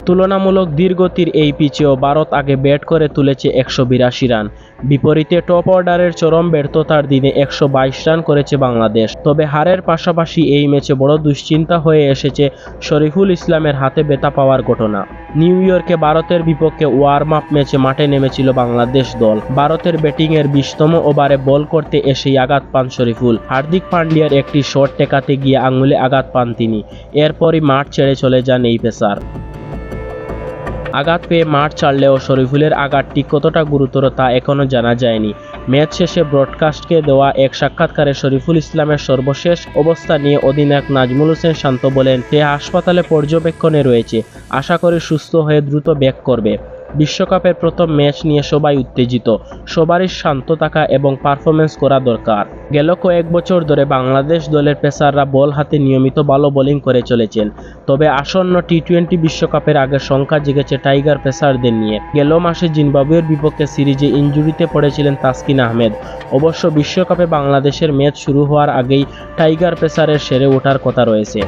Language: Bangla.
তুলনামূলক ধীরগতির এই পিচেও ভারত আগে ব্যাট করে তুলেছে 182 রান। বিপরীতে টপ অর্ডারের চরম ব্যর্থতার দিনে 122 রান করেছে বাংলাদেশ। তবে হারের পাশাপাশি এই ম্যাচে বড় দুশ্চিন্তা হয়ে এসেছে শরীফুল ইসলামের হাতে ব্যথা পাওয়ার ঘটনা। নিউ ইয়র্কে ভারতের বিপক্ষে ওয়ার্ম আপ ম্যাচে মাঠে নেমেছিল বাংলাদেশ দল। ভারতের ব্যাটিংয়ের 20তম ওভারে বল করতে এসেই আঘাত পান শরীফুল। হার্দিক পান্ডিয়ার একটি শট ঠেকাতে গিয়ে আঙুলে আঘাত পান তিনি। এরপরই মাঠ ছেড়ে চলে যান এই পেসার। আঘাত পেয়ে মাঠ ছাড়লেও শরীফুলের আঘাতটি কতটা গুরুতর তা এখনও জানা যায়নি। ম্যাচ শেষে ব্রডকাস্টকে দেওয়া এক সাক্ষাৎকারে শরীফুল ইসলামের সর্বশেষ অবস্থা নিয়ে অধিনায়ক নাজমুল হোসেন শান্ত বলেন, সে হাসপাতালে পর্যবেক্ষণে রয়েছে, আশা করি সুস্থ হয়ে দ্রুত ব্যাক করবে। বিশ্বকাপের প্রথম ম্যাচ নিয়ে সবাই উত্তেজিত, সবারই শান্ত থাকা এবং পারফরমেন্স করা দরকার। গেল কয়েক বছর ধরে বাংলাদেশ দলের পেসাররা বল হাতে নিয়মিত ভালো বোলিং করে চলেছেন। তবে আসন্ন টি-20 বিশ্বকাপের আগে শঙ্কা জেগেছে টাইগার পেসারদের নিয়ে। গেল মাসে জিম্বাবুয়ের বিপক্ষে সিরিজে ইনজুরিতে পড়েছিলেন তাসকিন আহমেদ। অবশ্য বিশ্বকাপে বাংলাদেশের ম্যাচ শুরু হওয়ার আগেই টাইগার পেসারের সেরে ওঠার কথা রয়েছে।